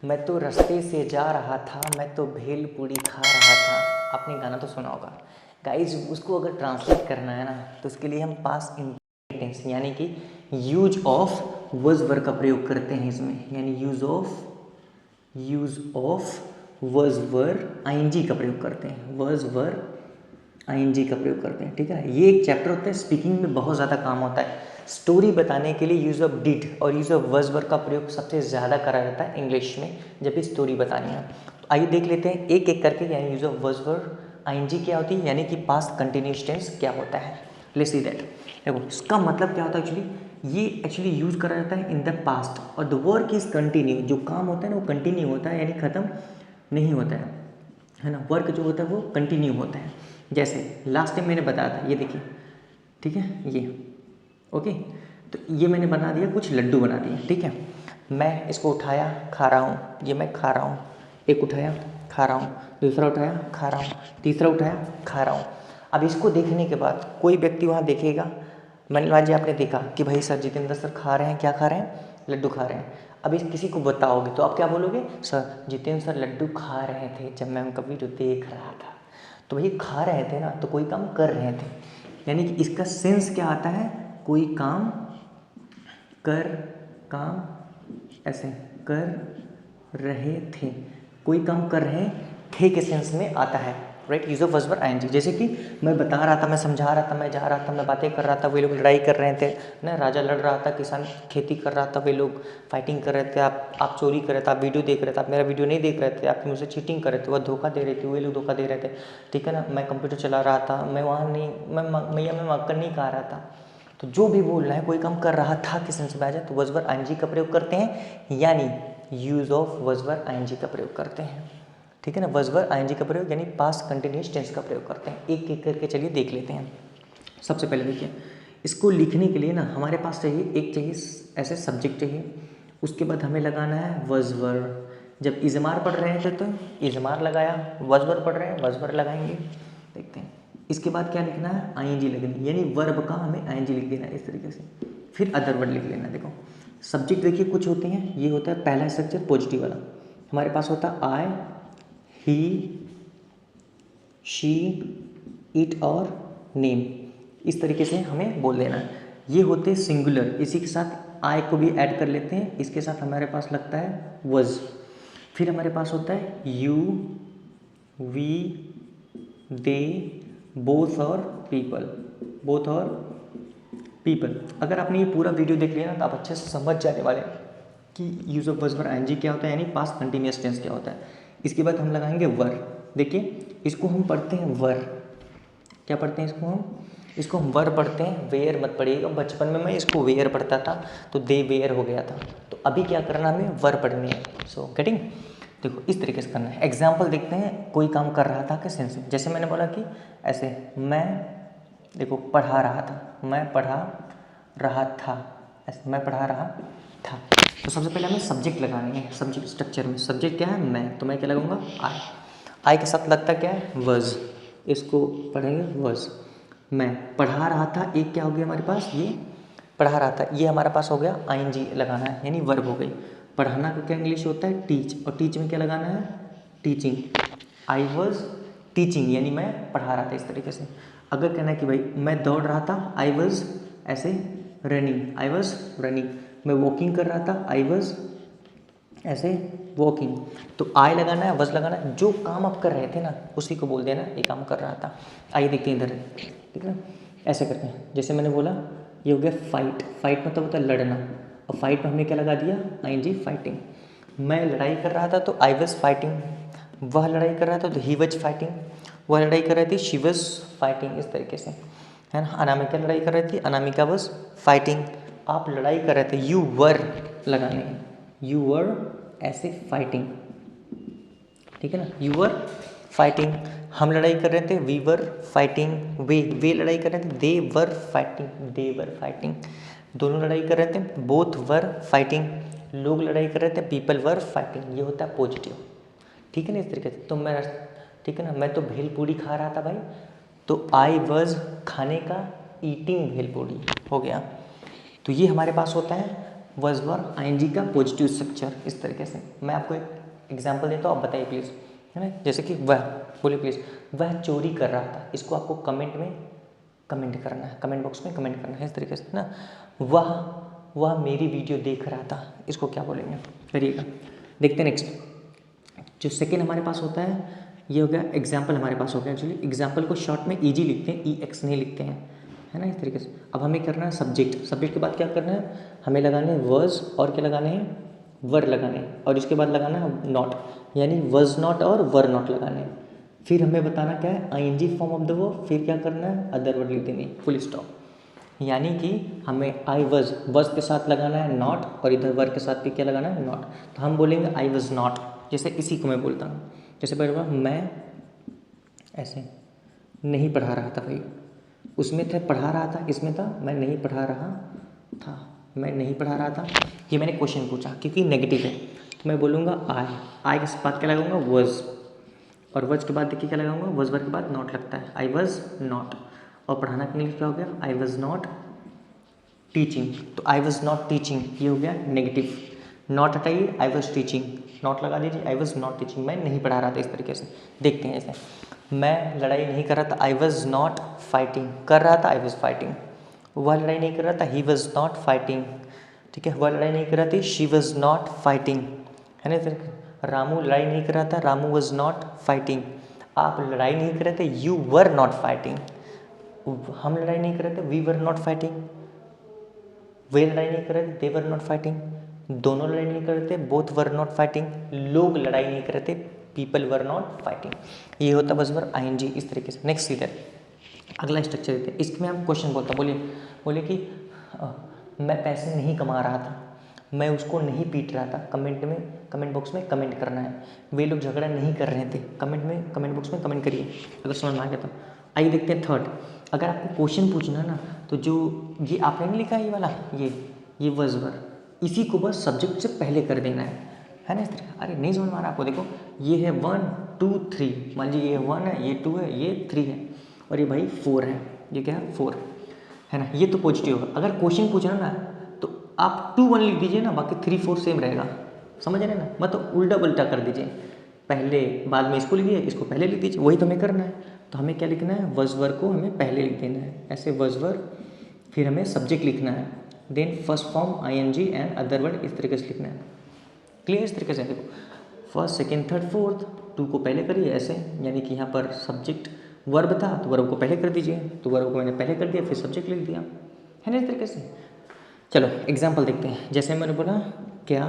मैं तो रास्ते से जा रहा था, मैं तो भेल पूड़ी खा रहा था। आपने गाना तो सुना होगा गाइज। उसको अगर ट्रांसलेट करना है ना तो उसके लिए हम पास्ट इंटेंस यानी कि यूज ऑफ वज वर्ब का प्रयोग करते हैं इसमें, यानी यूज ऑफ वज वर्ब आईएनजी का प्रयोग करते हैं, वज वर्ब आईएनजी का प्रयोग करते हैं। ठीक है ना, ये एक चैप्टर होता है, स्पीकिंग में बहुत ज़्यादा काम होता है। स्टोरी बताने के लिए यूज़ ऑफ डिड और यूज़ ऑफ वज वर्ब का प्रयोग सबसे ज़्यादा करा जाता है इंग्लिश में जब भी स्टोरी बतानी है। तो आइए देख लेते हैं एक एक करके, यानी यूज़ ऑफ वज वर्ब आईएनजी क्या होती है, यानी कि पास्ट कंटिन्यूअस टेंस क्या होता है। Let's see that. देखो इसका मतलब क्या होता है एक्चुअली, ये एक्चुअली यूज़ करा जाता है इन द पास्ट और द वर्क इज़ कंटिन्यू। जो काम होता है ना वो कंटिन्यू होता है, यानी ख़त्म नहीं होता है ना। वर्क जो होता है वो कंटिन्यू होता है। जैसे लास्ट टाइम मैंने बताया था, ये देखिए, ठीक है, ये ओके। तो ये मैंने बना दिया, कुछ लड्डू बना दिए, ठीक है। मैं इसको उठाया, खा रहा हूँ, ये मैं खा रहा हूँ। एक उठाया, खा रहा हूँ, दूसरा उठाया, खा रहा हूँ, तीसरा उठाया, खा रहा हूँ। अब इसको देखने के बाद कोई व्यक्ति वहाँ देखेगा, मान लीजिए आपने देखा कि भाई सर जितेंद्र सर खा रहे हैं, क्या खा रहे हैं, लड्डू खा रहे हैं। अब इस किसी को बताओगे तो आप क्या बोलोगे, सर जितेंद्र सर लड्डू खा रहे थे जब मैं उनका वीडियो देख रहा था। तो भाई खा रहे थे ना, तो कोई काम कर रहे थे, यानी कि इसका सेंस क्या आता है, कोई काम कर, काम ऐसे कर रहे थे, कोई काम कर रहे थे के सेंस में आता है, right. Use of verb ING. जैसे कि मैं बता रहा था, मैं समझा रहा था, मैं जा रहा था, मैं बातें कर रहा था, वे लोग लड़ाई कर रहे थे ना, राजा लड़ रहा था, किसान खेती कर रहा था, वे लोग फाइटिंग कर रहे थे, आप चोरी कर रहे थे, आप वीडियो देख रहे थे, आप मेरा वीडियो नहीं देख रहे थे, आप मुझसे चीटिंग कर रहे थे, वह धोखा दे रहे थे, वे लोग धोखा दे रहे थे, ठीक है ना। मैं कंप्यूटर चला रहा था, मैं वहाँ नहीं, मैं मक्कर नहीं खा रहा था। तो जो भी बोल रहा है, कोई काम कर रहा था किस सेंस में आ जाए तो वज वर्ब आईएनजी का प्रयोग करते हैं, यानी यूज ऑफ वज वर्ब आईएनजी का प्रयोग करते हैं, ठीक है ना। वज वर्ब आईएनजी का प्रयोग यानी पास्ट कंटिन्यूअस टेंस का प्रयोग करते हैं। एक एक करके चलिए देख लेते हैं। सबसे पहले देखिए, इसको लिखने के लिए ना हमारे पास चाहिए, एक चाहिए ऐसे सब्जेक्ट चाहिए, उसके बाद हमें लगाना है वज वर्ब। जब इजमार पढ़ रहे थे तो इजमार लगाया, वज वर्ब पढ़ रहे हैं वज वर्ब लगाएंगे। देखते हैं इसके बाद क्या लिखना है, आईएनजी लिखनी, यानी वर्ब का हमें आईएनजी लिख देना है इस तरीके से, फिर अदर वर्ड लिख लेना। देखो सब्जेक्ट देखिए कुछ होते हैं, ये होता है पहला स्ट्रक्चर पॉजिटिव वाला, हमारे पास होता है आई, ही, शी, इट और नेम, इस तरीके से हमें बोल देना है। ये होते सिंगुलर, इसी के साथ आई को भी ऐड कर लेते हैं, इसके साथ हमारे पास लगता है वज। फिर हमारे पास होता है यू, वी, दे, बोथ और पीपल, बोथ और पीपल। अगर आपने ये पूरा वीडियो देख लिया ना तो आप अच्छे से समझ जाने वाले हैं कि use of verb verb ING क्या होता है, यानी पास्ट कंटिन्यूअस टेंस क्या होता है। इसके बाद हम लगाएंगे वर। देखिए इसको हम पढ़ते हैं वर, क्या पढ़ते हैं इसको हम वर पढ़ते हैं, वेयर मत पढ़िएगा। बचपन में मैं इसको वेयर पढ़ता था तो दे वेयर हो गया था, तो अभी क्या करना हमें, वर पढ़नी है। सो गेटिंग, देखो इस तरीके से करना है। एग्जाम्पल देखते हैं, कोई काम कर रहा था कि सेंस में, जैसे मैंने बोला कि ऐसे मैं देखो पढ़ा रहा था, मैं पढ़ा रहा था, ऐसे मैं पढ़ा रहा था। तो सबसे पहले हमें सब्जेक्ट लगानी है, सब्जेक्ट स्ट्रक्चर में सब्जेक्ट क्या है, मैं, तो मैं क्या लगाऊंगा, आई के साथ लगता क्या है, वज, इसको पढ़ेंगे वज। मैं पढ़ा रहा था, एक क्या हो गया हमारे पास, ये पढ़ा रहा था, ये हमारे पास हो गया आईएनजी लगाना है, यानी वर्ब हो गई। पढ़ाना का क्या इंग्लिश होता है, टीच, और टीच में क्या लगाना है, टीचिंग। आई वॉज टीचिंग, यानी मैं पढ़ा रहा था इस तरीके से। अगर कहना है कि भाई मैं दौड़ रहा था, आई वॉज ऐसे रनिंग, आई वॉज रनिंग। मैं वॉकिंग कर रहा था, आई वॉज ऐसे वॉकिंग। तो आई लगाना है, वज लगाना है, जो काम आप कर रहे थे ना उसी को बोल देना ये काम कर रहा था। आइए देखते हैं इधर, ठीक है, ऐसे करते हैं। जैसे मैंने बोला ये हो गया फाइट, फाइट मतलब होता है लड़ना, और फाइट में हमने क्या लगा दिया, आईएनजी फाइटिंग। मैं लड़ाई कर रहा था तो आई वॉज फाइटिंग, वह लड़ाई कर रहा था तो ही वॉज फाइटिंग, वह लड़ाई कर रही थी शी वॉज फाइटिंग, इस तरीके से, है ना। अनामिका लड़ाई कर रही थी, अनामिका वॉज फाइटिंग। आप लड़ाई कर रहे थे, यू वर लगाने हैं, यू वर ऐसे फाइटिंग, ठीक है ना, यू वर फाइटिंग। हम लड़ाई कर रहे थे, वी वर फाइटिंग, वे लड़ाई कर रहे थे, दे were fighting, they were fighting. दोनों लड़ाई कर रहे थे, बोथ वर फाइटिंग। लोग लड़ाई कर रहे थे, पीपल वर फाइटिंग। ये होता है पॉजिटिव, ठीक है ना, इस तरीके से। तो मैं, ठीक है ना, मैं तो भेल पूड़ी खा रहा था भाई, तो आई वॉज खाने का, ईटिंग भेल पूड़ी हो गया। तो ये हमारे पास होता है वॉज वर आईएनजी का पॉजिटिव स्ट्रक्चर इस तरीके से। मैं आपको एक एग्जांपल देता हूँ, आप बताइए प्लीज़, है ना। जैसे कि वह, बोलिए प्लीज़, वह चोरी कर रहा था, इसको आपको कमेंट में कमेंट करना है, कमेंट बॉक्स में कमेंट करना है इस तरीके से ना। वह मेरी वीडियो देख रहा था, इसको क्या बोलेंगे, करिएगा। देखते हैं नेक्स्ट, जो सेकेंड हमारे पास होता है ये हो गया एग्जाम्पल, हमारे पास हो गया। एक्चुअली एग्जाम्पल को शॉर्ट में ईजी लिखते हैं, EX नहीं लिखते हैं, है ना, इस तरीके से। अब हमें करना है सब्जेक्ट, सब्जेक्ट के बाद क्या करना है, हमें लगाने हैं वर्ज और क्या लगाने हैं, वर लगाने हैं, और इसके बाद लगाना है नॉट, यानी वॉज नॉट और वर नॉट लगाने हैं। फिर हमें बताना क्या है, ING form of the verb, फिर क्या करना है, अदर वर्ड लिख देनी, फुल स्टॉप। यानी कि हमें आई वज के साथ लगाना है नॉट, और इधर वर के साथ भी क्या लगाना है, नॉट। तो हम बोलेंगे आई वज नॉट, जैसे इसी को मैं बोलता हूँ, जैसे पहले मैं ऐसे नहीं पढ़ा रहा था भाई, उसमें था पढ़ा रहा था, इसमें था मैं नहीं पढ़ा रहा था, मैं नहीं पढ़ा रहा था। ये मैंने क्वेश्चन पूछा क्योंकि नेगेटिव है, तो मैं बोलूँगा आई के बाद क्या लगाऊंगा, वज, और वज के बाद देखिए क्या लगाऊंगा, वज वर के बाद नॉट लगता है, आई वज नॉट। और पढ़ाना के लिए क्या हो गया, आई वज नॉट टीचिंग, तो आई वज नॉट टीचिंग ये हो गया नेगेटिव, नॉट हटाइए, आई वज टीचिंग, नॉट लगा दीजिए, आई वज नॉट टीचिंग, मैं नहीं पढ़ा रहा था, इस तरीके से। देखते हैं जैसे, मैं लड़ाई नहीं कर रहा था, आई वज नॉट फाइटिंग, कर रहा था, आई वज फाइटिंग। वह लड़ाई नहीं कर रहा था, ही वज नॉट फाइटिंग, ठीक है। वह लड़ाई नहीं कर रहा थी, शी वज नॉट फाइटिंग, है ना। रामू लड़ाई नहीं कर रहा था, रामू वज नॉट फाइटिंग। आप लड़ाई नहीं कर रहे थे, यू वर नॉट फाइटिंग। हम लड़ाई नहीं कर रहे थे, वी वर नॉट फाइटिंग। वे लड़ाई नहीं कर रहे थे, दे वर नॉट फाइटिंग। दोनों लड़ाई नहीं कर रहे थे, बोथ वर नॉट फाइटिंग। लोग लड़ाई नहीं कर रहे थे, पीपल वर नॉट फाइटिंग। ये होता बस वर आईएनजी इस तरीके से। नेक्स्ट इधर अगला स्ट्रक्चर देते हैं, इसमें हम क्वेश्चन बोलता, बोलिए कि मैं पैसे नहीं कमा रहा था, मैं उसको नहीं पीट रहा था। कमेंट बॉक्स में कमेंट करना है। वे लोग झगड़ा नहीं कर रहे थे, कमेंट बॉक्स में कमेंट करिए अगर समझ में आ गया तो। आइए देखते हैं थर्ड, अगर आपको क्वेश्चन पूछना है ना, तो जो ये आपने नहीं लिखा है ये वाला, ये वज वर, इसी को बस सब्जेक्ट से पहले कर देना है ना, इस तरह। अरे नहीं समझ में आ रहा आपको, देखो ये है 1 2 3, मान लीजिए ये 1 है, ये 2 है, ये 3 है, और ये भाई 4 है, ये क्या है 4 है ना। ये तो पॉजिटिव होगा। अगर क्वेश्चन पूछना ना तो आप 2 1 लिख दीजिए ना, बाकी 3 4 सेम रहेगा, समझ रहे ना। मतलब उल्टा पुल्टा कर दीजिए, पहले बाद में इसको लिखिए, इसको पहले लिख दीजिए, वही तो हमें करना है। तो हमें क्या लिखना है, वज वर को हमें पहले लिख देना है, ऐसे वज वर, फिर हमें सब्जेक्ट लिखना है, then first form ING and other word, इस तरीके से लिखना है। क्लियर, इस तरीके से देखो, फर्स्ट सेकेंड थर्ड फोर्थ, 2 को पहले करिए ऐसे, यानी कि यहाँ पर सब्जेक्ट वर्ब था तो वर्ब को पहले कर दीजिए, तो वर्ब को मैंने पहले कर दिया, फिर सब्जेक्ट लिख दिया, है ना, इस तरीके से। चलो एग्जाम्पल देखते हैं, जैसे मैंने बोला क्या,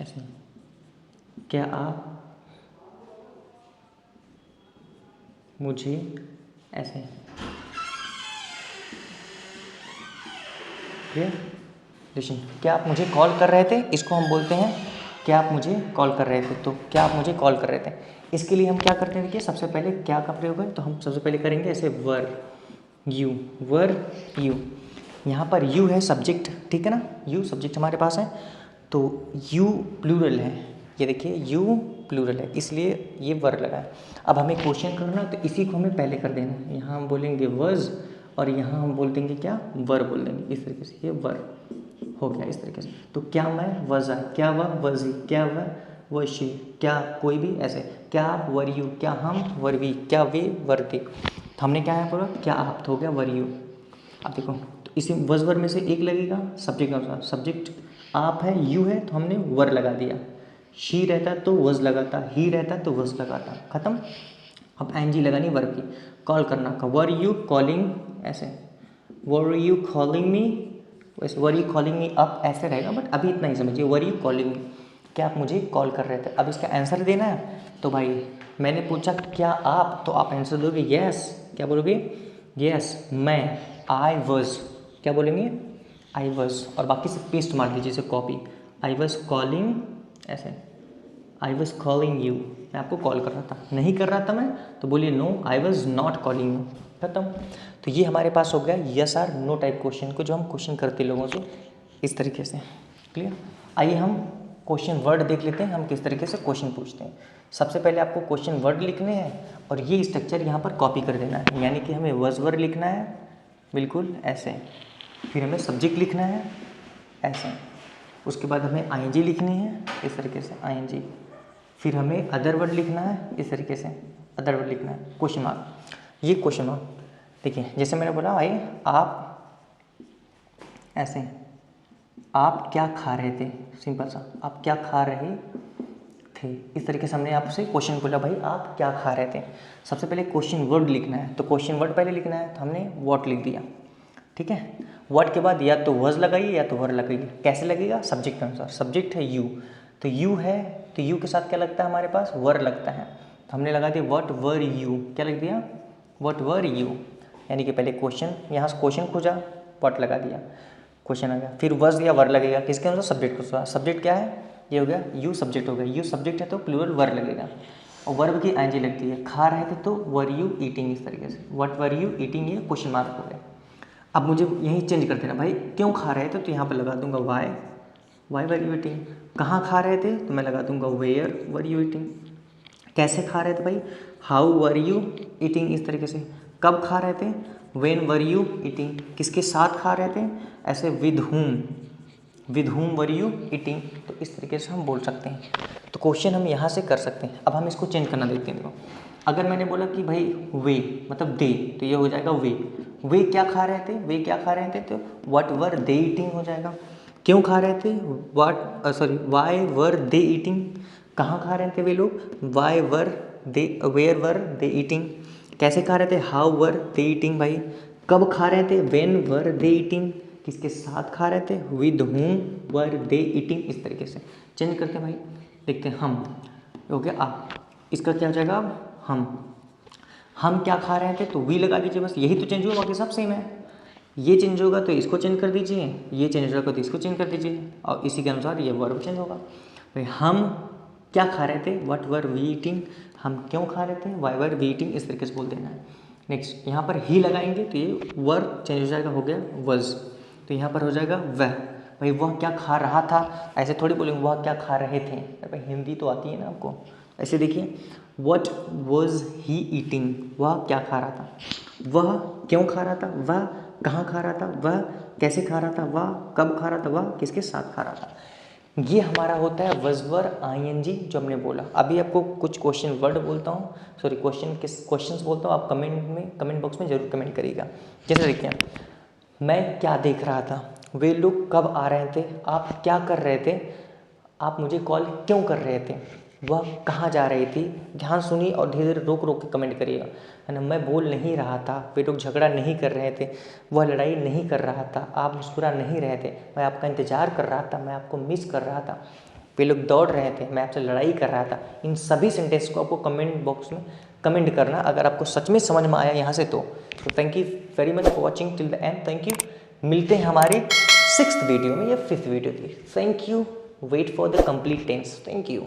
ऐसे क्या आप मुझे, ऐसे क्लियर, लिसन, क्या आप मुझे कॉल कर रहे थे, इसको हम बोलते हैं क्या आप मुझे कॉल कर रहे थे, तो क्या आप मुझे कॉल कर रहे थे। इसके लिए हम क्या करते हैं, देखिए सबसे पहले क्या का प्रयोग है, तो हम सबसे पहले करेंगे ऐसे वर यू, यहाँ पर यू है सब्जेक्ट, ठीक है ना, यू सब्जेक्ट हमारे पास है, तो यू प्लूरल है, ये देखिए यू प्लूरल है, इसलिए ये वर लगा है। अब हमें क्वेश्चन करना तो इसी को हमें पहले कर देना है, यहाँ हम बोलेंगे वज, और यहाँ हम बोल देंगे क्या, वर बोल देंगे, इस तरीके से, ये वर हो गया इस तरीके से। तो क्या मैं वज़ा, क्या वह वज़ी, क्या वह वशी, क्या कोई भी, ऐसे क्या आप वर यू, क्या हम वर वी, क्या वे वर थे। तो हमने क्या है पूरा, क्या आप, तो हो गया वर यू। अब देखो, तो इसी वज वर में से एक लगेगा सब्जेक्ट के अनुसार, सब्जेक्ट आप है, यू है, तो हमने वर लगा दिया, शी रहता तो वज लगाता, ही रहता तो वज लगाता, खत्म। अब एनजी लगानी वर्ब की, कॉल करना का, वर यू कॉलिंग, ऐसे वर यू कॉलिंग मी, वैसे were you calling me up ऐसे रहेगा, बट अभी इतना ही समझिए, वर यू कॉलिंग मी, क्या आप मुझे कॉल कर रहे थे। अब इसका आंसर देना है, तो भाई मैंने पूछा क्या आप, तो आप आंसर दोगे यस, क्या बोलोगे यस मैं, आई वॉज, क्या बोलेंगे आई वॉज, और बाकी से पेस्ट मार दीजिए जैसे कॉपी, आई वॉज कॉलिंग, ऐसे आई वॉज कॉलिंग यू, मैं आपको कॉल कर रहा था, नहीं कर रहा था मैं, तो बोलिए no I was not calling you, खत्म। तो ये हमारे पास हो गया yes or no type question को, जो हम क्वेश्चन करते लोगों से इस तरीके से, क्लियर। आइए हम क्वेश्चन वर्ड देख लेते हैं, हम किस तरीके से क्वेश्चन पूछते हैं। सबसे पहले आपको क्वेश्चन वर्ड लिखने हैं, और ये स्ट्रक्चर यहाँ पर कॉपी कर देना है, यानी कि हमें वज वर्ड लिखना है, बिल्कुल ऐसे, फिर हमें सब्जेक्ट लिखना है ऐसे, उसके बाद हमें आईएनजी लिखनी है इस तरीके से आईएनजी, फिर हमें अदर वर्ड लिखना है इस तरीके से अदर वर्ड लिखना है, क्वेश्चन मार्क, ये क्वेश्चन मार्क। देखिए जैसे मैंने बोला भाई आप ऐसे, आप क्या खा रहे थे, सिंपल सा आप क्या खा रहे थे, इस तरीके से हमने आपसे क्वेश्चन बोला भाई आप क्या खा रहे थे। सबसे पहले क्वेश्चन वर्ड लिखना है, तो क्वेश्चन वर्ड पहले लिखना है, तो हमने व्हाट लिख दिया, ठीक है। व्हाट के बाद या तो वॉज लगाइए या तो वर लगाइए, कैसे लगेगा, सब्जेक्ट के अनुसार। सब्जेक्ट है यू, तो यू है तो यू के साथ क्या लगता है हमारे पास, वर लगता है, तो हमने लगा दिया व्हाट वर यू, क्या लिख दिया, व्हाट वर यू, यानी कि पहले क्वेश्चन, यहाँ से क्वेश्चन खोजा, व्हाट लगा दिया, क्वेश्चन आ गया, फिर वॉज या वर लगेगा, किसके अनुसार, सब्जेक्ट के अनुसार। सब्जेक्ट क्या है, ये हो गया यू, सब्जेक्ट हो गया, यू सब्जेक्ट है तो प्लूरल वर लगेगा, और वर्ब की आईएनजी लगती है, खा रहे थे तो वर यू ईटिंग, इस तरीके से व्हाट वर यू ईटिंग, ये क्वेश्चन मार्क हो गया। अब मुझे यहीं चेंज कर देना भाई, क्यों खा रहे थे तो यहाँ पर लगा दूंगा why, why were you eating. कहाँ खा रहे थे तो मैं लगा दूंगा वेयर वर यू ईटिंग। कैसे खा रहे थे भाई, हाउ वर यू ईटिंग, इस तरीके से। कब खा रहे थे, व्हेन वर यू ईटिंग। किसके साथ खा रहे थे, ऐसे with whom were you eating, तो इस तरीके से हम बोल सकते हैं। तो क्वेश्चन हम यहाँ से कर सकते हैं। अब हम इसको चेंज करना देखते हैं। देखो अगर मैंने बोला कि भाई वे मतलब दे, तो ये हो जाएगा वे क्या खा रहे थे, वे क्या खा रहे थे, तो व्हाट वर दे ईटिंग हो जाएगा। क्यों खा रहे थे, वाई वर दे ईटिंग। कहाँ खा रहे थे वे लोग, why were they, where were they eating. कैसे खा रहे थे, हाउ वर दे ईटिंग। भाई कब खा रहे थे, व्हेन वर दे ईटिंग। किसके साथ खा रहे थे, with whom were they eating. इस तरीके से चेंज करते हैं भाई, देखते हैं हम हो गया आप, इसका क्या हो जाएगा, हम क्या खा रहे थे, तो वी लगा दीजिए, बस यही तो चेंज हुआ, बाकी सब सेम है। ये चेंज होगा तो इसको चेंज कर दीजिए, ये चेंज होगा तो इसको चेंज कर दीजिए, और इसी के अनुसार ये वर्ब चेंज होगा। भाई हम क्या खा रहे थे, व्हाट वर वी ईटिंग। हम क्यों खा रहे थे, वाई वर वी ईटिंग, इस तरीके से बोल देना है। नेक्स्ट यहाँ पर ही लगाएंगे तो ये वर्ब चेंज हो जाएगा, हो गया वज, तो यहाँ पर हो जाएगा वह। भाई वह क्या खा रहा था, ऐसे थोड़ी बोलेंगे वह क्या खा रहे थे, भाई हिंदी तो आती है ना आपको। ऐसे देखिए व्हाट वॉज ही ईटिंग, वह क्या खा रहा था, वह क्यों खा रहा था, वह कहाँ खा रहा था, वह कैसे खा रहा था, वह कब खा रहा था, वह किसके साथ खा रहा था। ये हमारा होता है वजवर आईएनजी जो हमने बोला। अभी आपको कुछ क्वेश्चन वर्ड बोलता हूँ, सॉरी क्वेश्चंस बोलता हूँ, आप कमेंट बॉक्स में जरूर कमेंट करिएगा। जैसे देखिए मैं क्या देख रहा था, वे लोग कब आ रहे थे, आप क्या कर रहे थे, आप मुझे कॉल क्यों कर रहे थे, वह कहाँ जा रही थी। ध्यान सुनिए और धीरे धीरे रोक रोक के कमेंट करिएगा, है ना। मैं बोल नहीं रहा था, वे लोग झगड़ा नहीं कर रहे थे, वह लड़ाई नहीं कर रहा था, आप मुस्कुरा नहीं रहे थे, मैं आपका इंतज़ार कर रहा था, मैं आपको मिस कर रहा था, वे लोग दौड़ रहे थे, मैं आपसे लड़ाई कर रहा था। इन सभी सेंटेंस को आपको कमेंट बॉक्स में कमेंट करना, अगर आपको सच में समझ में आया यहाँ से तो thank you very much for watching till the end. Thank you. मिलते हैं हमारे 6th वीडियो में या 5th वीडियो की। Thank you. Wait for the complete tense. Thank you.